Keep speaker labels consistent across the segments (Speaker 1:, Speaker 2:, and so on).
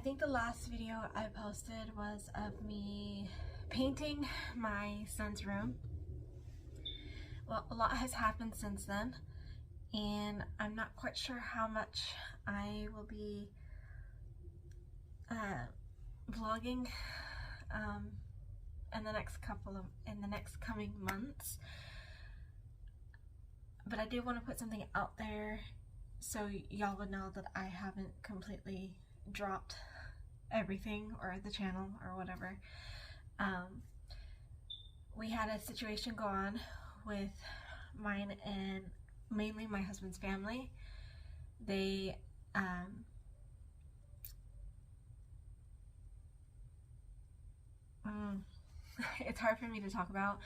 Speaker 1: think the last video I posted was of me painting my son's room. Well, a lot has happened since then, and I'm not quite sure how much I will be vlogging in the next coming months. But I did want to put something out there so y'all would know that I haven't completely dropped everything or the channel or whatever. We had a situation go on with mine and mainly my husband's family. They it's hard for me to talk about.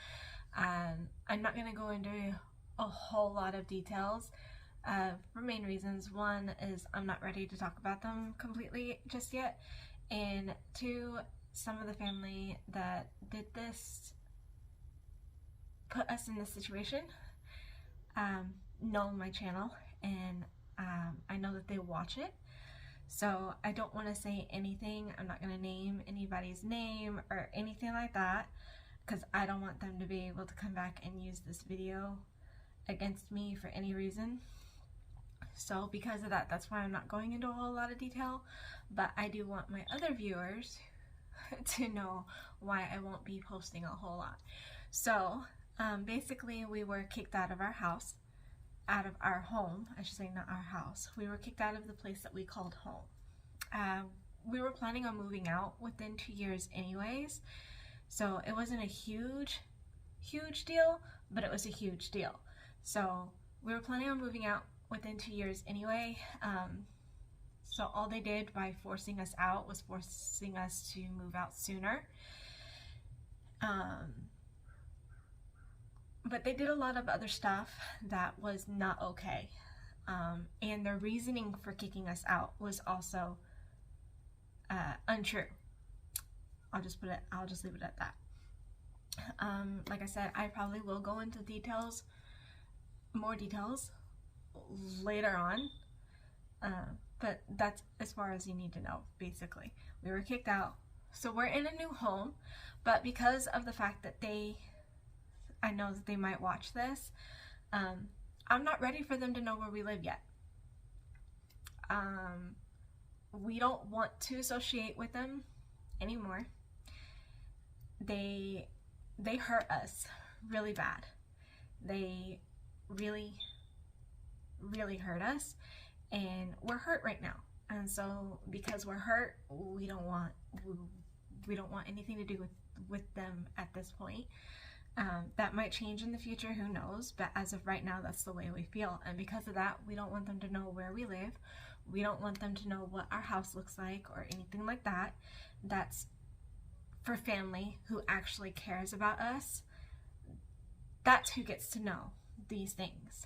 Speaker 1: I'm not going to go into a whole lot of details for main reasons. One is I'm not ready to talk about them completely just yet, and two, some of the family that did this, put us in this situation, know my channel, and I know that they watch it. So I don't want to say anything. I'm not going to name anybody's name or anything like that, because I don't want them to be able to come back and use this video against me for any reason. So because of that, that's why I'm not going into a whole lot of detail. But I do want my other viewers to know why I won't be posting a whole lot. So basically, we were kicked out of our house, out of our home, I should say, not our house. We were kicked out of the place that we called home. We were planning on moving out within 2 years anyways, so it wasn't a huge deal, but it was a huge deal. So we were planning on moving out within 2 years anyway. So all they did by forcing us out was forcing us to move out sooner. But they did a lot of other stuff that was not okay. And their reasoning for kicking us out was also untrue. I'll just leave it at that. Like I said, I probably will go into more details later on. But that's as far as you need to know, basically. We were kicked out. So we're in a new home, but because of the fact that I know that they might watch this, I'm not ready for them to know where we live yet. We don't want to associate with them anymore. They hurt us really bad. They really hurt us, and we're hurt right now. And so because we're hurt, we don't want anything to do with them at this point. That might change in the future, who knows, but as of right now, that's the way we feel. And because of that, we don't want them to know where we live. We don't want them to know what our house looks like or anything like that. That's for family who actually cares about us. That's who gets to know these things.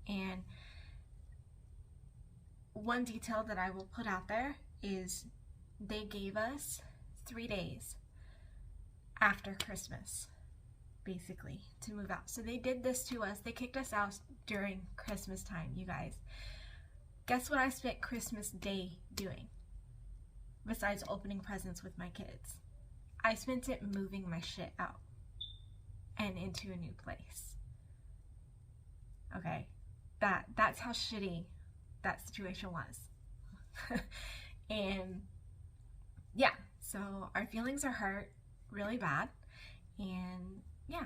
Speaker 1: And one detail that I will put out there is they gave us 3 days after Christmas, basically, to move out. So they did this to us. They kicked us out during Christmas time, you guys. Guess what I spent Christmas Day doing besides opening presents with my kids? I spent it moving my shit out and into a new place. Okay, that's how shitty that situation was. And yeah, so our feelings are hurt really bad, and yeah,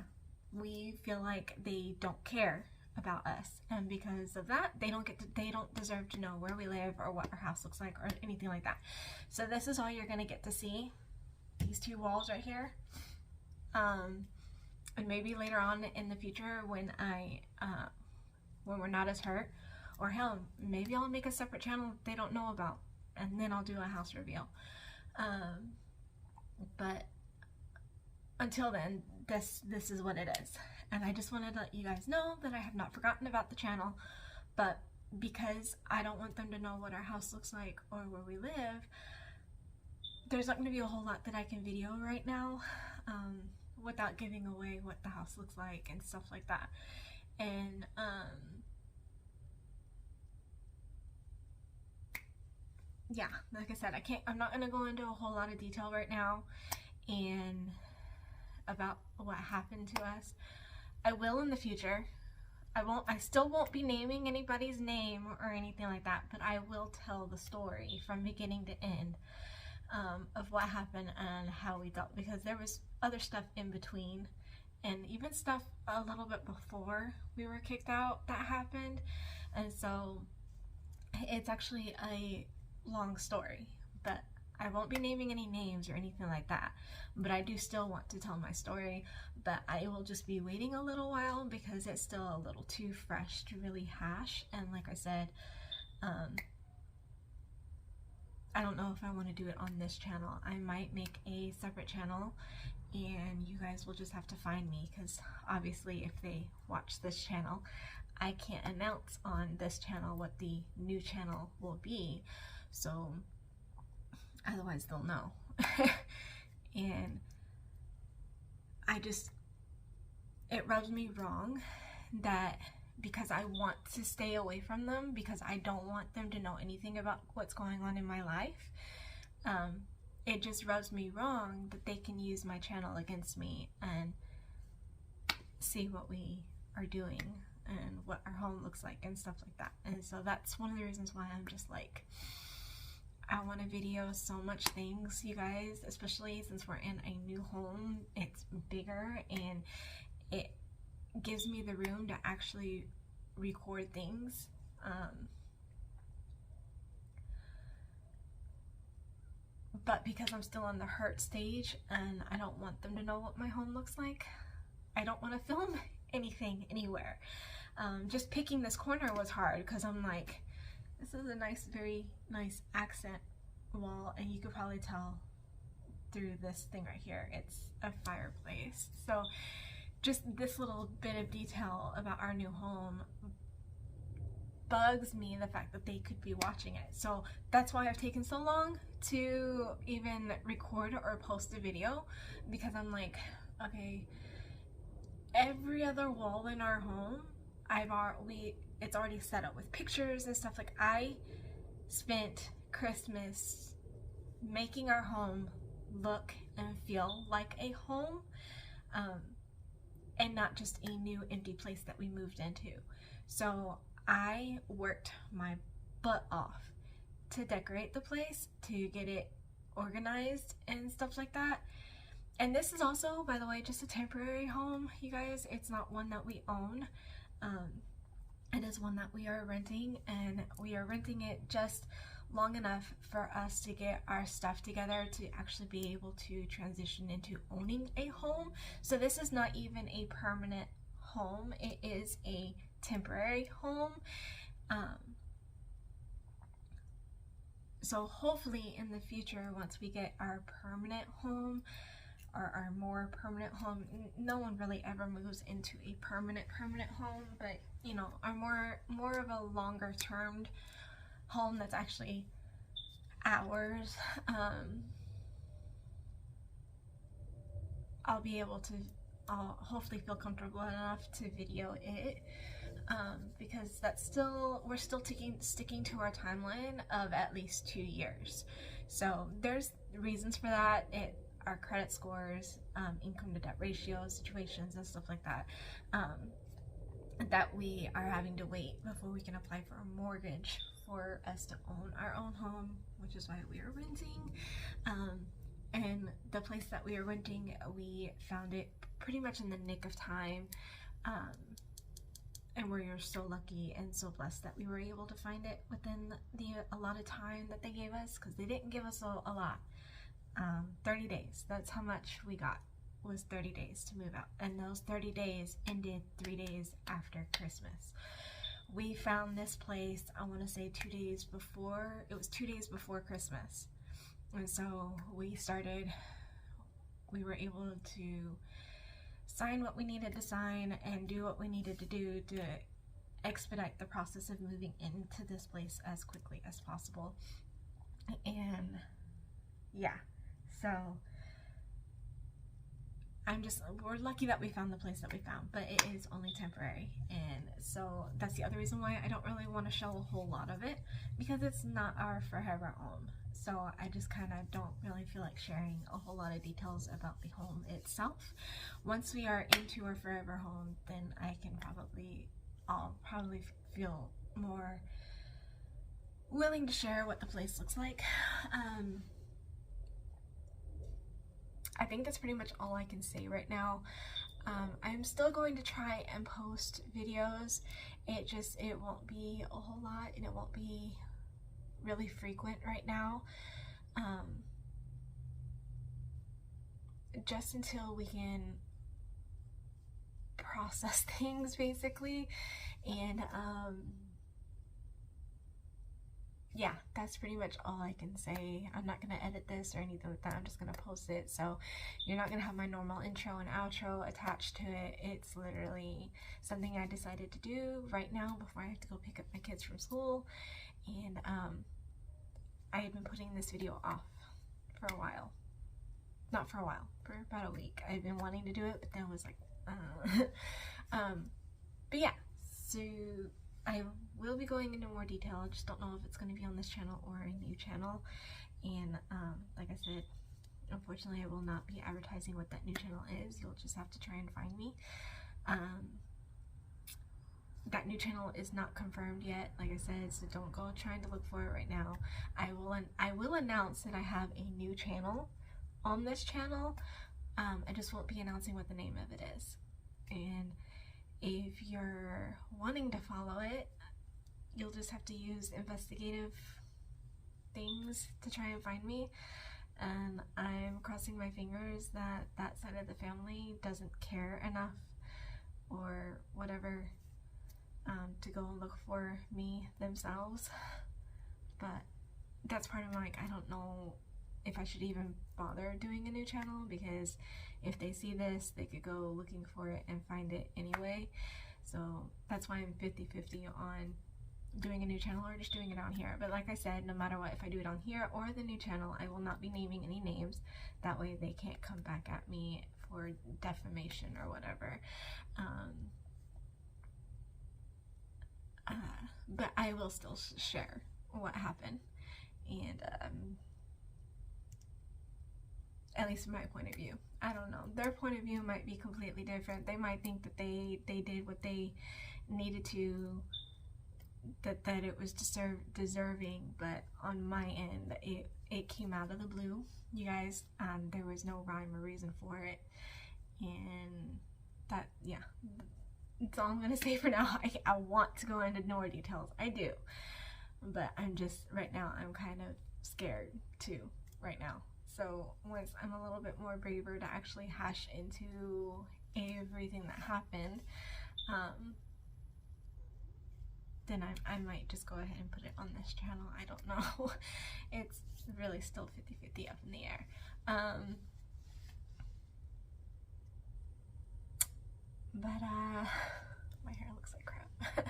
Speaker 1: we feel like they don't care about us, and because of that, they don't deserve to know where we live or what our house looks like or anything like that. So this is all you're gonna get to see, these 2 walls right here. And maybe later on in the future, when we're not as hurt, or hell, maybe I'll make a separate channel they don't know about, and then I'll do a house reveal. But until then, this is what it is. And I just wanted to let you guys know that I have not forgotten about the channel, but because I don't want them to know what our house looks like or where we live, there's not going to be a whole lot that I can video right now without giving away what the house looks like and stuff like that. And yeah, like I said, I'm not gonna go into a whole lot of detail right now and about what happened to us. I will in the future. I still won't be naming anybody's name or anything like that, but I will tell the story from beginning to end, of what happened and how we dealt, because there was other stuff in between and even stuff a little bit before we were kicked out that happened. And so it's actually a long story, but I won't be naming any names or anything like that. But I do still want to tell my story, but I will just be waiting a little while because it's still a little too fresh to really hash. And like I said, I don't know if I want to do it on this channel. I might make a separate channel and you guys will just have to find me, because obviously if they watch this channel, I can't announce on this channel what the new channel will be, so otherwise they'll know. And it rubs me wrong that because I want to stay away from them, because I don't want them to know anything about what's going on in my life, it just rubs me wrong that they can use my channel against me and see what we are doing and what our home looks like and stuff like that. And so that's one of the reasons why I'm just like, I want to video so much things, you guys, especially since we're in a new home. It's bigger and it gives me the room to actually record things. But because I'm still in the hurt stage and I don't want them to know what my home looks like, I don't want to film anything anywhere. Just picking this corner was hard because I'm like, this is a nice, very nice accent wall, and you could probably tell through this thing right here, it's a fireplace. So just this little bit of detail about our new home bugs me, the fact that they could be watching it. So that's why I've taken so long to even record or post a video, because I'm like, okay, every other wall in our home, it's already set up with pictures and stuff. Like, I spent Christmas making our home look and feel like a home, and not just a new empty place that we moved into. So I worked my butt off to decorate the place, to get it organized and stuff like that. And this is also, by the way, just a temporary home, you guys. It's not one that we own. It is one that we are renting, and we are renting it just long enough for us to get our stuff together to actually be able to transition into owning a home. So this is not even a permanent home. It is a temporary home. So hopefully in the future, once we get our permanent home, or our more permanent home, no one really ever moves into a permanent home, but you know, our more of a longer term home that's actually ours, I'll hopefully feel comfortable enough to video it, because we're still sticking to our timeline of at least 2 years. So there's reasons for that. Our credit scores, income to debt ratios, situations and stuff like that, that we are having to wait before we can apply for a mortgage for us to own our own home, which is why we are renting. And the place that we are renting, we found it pretty much in the nick of time, and we're so lucky and so blessed that we were able to find it within the allotted time that they gave us, because they didn't give us a lot. 30 days, that's how much we got, was 30 days to move out, and those 30 days ended 3 days after Christmas. We found this place, I want to say 2 days before, it was 2 days before Christmas, and so we were able to sign what we needed to sign and do what we needed to do to expedite the process of moving into this place as quickly as possible. And yeah, so we're lucky that we found the place that we found, but it is only temporary. And so that's the other reason why I don't really want to show a whole lot of it, because it's not our forever home. So I just kind of don't really feel like sharing a whole lot of details about the home itself. Once we are into our forever home, then I'll probably feel more willing to share what the place looks like. I think that's pretty much all I can say right now. I'm still going to try and post videos. It won't be a whole lot, and it won't be really frequent right now. Just until we can process things, basically. And yeah, that's pretty much all I can say. I'm not going to edit this or anything like that. I'm just going to post it. So you're not going to have my normal intro and outro attached to it. It's literally something I decided to do right now before I have to go pick up my kids from school. And I had been putting this video off for a while. Not for a while, for about a week. I've been wanting to do it, but then was like, but yeah, so I will be going into more detail. I just don't know if it's going to be on this channel or a new channel. And like I said, unfortunately I will not be advertising what that new channel is. You'll just have to try and find me. That new channel is not confirmed yet, like I said, so don't go trying to look for it right now. I will announce that I have a new channel on this channel. I just won't be announcing what the name of it is. And if you're wanting to follow it, you'll just have to use investigative things to try and find me. And I'm crossing my fingers that that side of the family doesn't care enough or whatever to go and look for me themselves. But that's part of like, I don't know if I should even bother doing a new channel, because if they see this, they could go looking for it and find it anyway. So that's why I'm 50-50 on doing a new channel or just doing it on here. But like I said, no matter what, if I do it on here or the new channel, I will not be naming any names. That way they can't come back at me for defamation or whatever. But I will still share what happened. And at least from my point of view. I don't know. Their point of view might be completely different. They might think that they did what they needed to, that it was deserving, but on my end, it came out of the blue, you guys. There was no rhyme or reason for it. And that, yeah, that's all I'm going to say for now. I want to go into more details. I do. But I'm just, right now, I'm kind of scared too, right now. So once I'm a little bit more braver to actually hash into everything that happened, then I might just go ahead and put it on this channel. I don't know. It's really still 50-50 up in the air. But my hair looks like crap.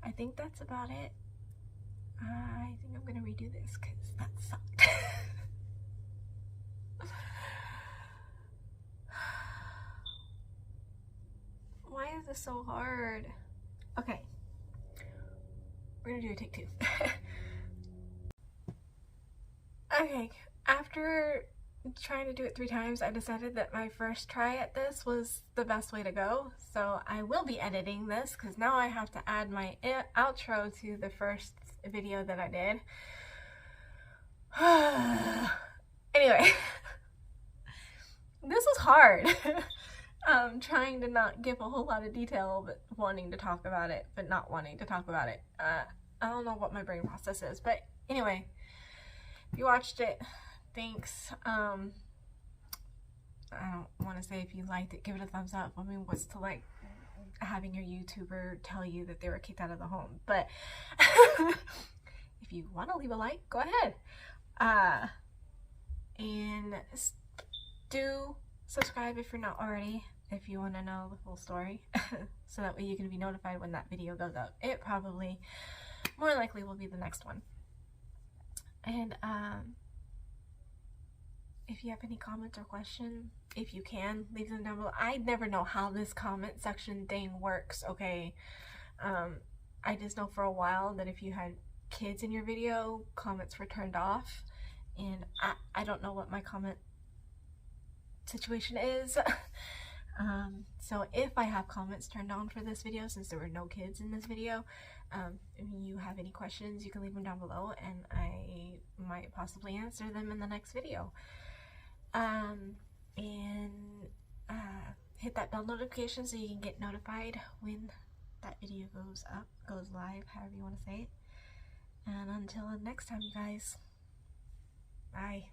Speaker 1: I think that's about it. I think I'm gonna redo this because that sucked. Why is this so hard? Okay, we're gonna do a take two. Okay, after trying to do it 3 times, I decided that my first try at this was the best way to go. So I will be editing this because now I have to add my outro to the first video that I did. Anyway, this was hard. Trying to not give a whole lot of detail, but wanting to talk about it, but not wanting to talk about it. I don't know what my brain process is, but anyway, if you watched it, thanks. I don't want to say if you liked it, give it a thumbs up. I mean, what's to like having your YouTuber tell you that they were kicked out of the home? But if you want to leave a like, go ahead. And do subscribe if you're not already, if you want to know the full story, so that way you can be notified when that video goes up. It probably, more likely, will be the next one. And if if you have any comments or questions, if you can, leave them down below. I never know how this comment section thing works, okay? I just know for a while that if you had kids in your video, comments were turned off, and I don't know what my comment situation is. So if I have comments turned on for this video, since there were no kids in this video, if you have any questions, you can leave them down below and I might possibly answer them in the next video. Hit that bell notification so you can get notified when that video goes up, goes live, however you want to say it. And until next time, you guys, bye.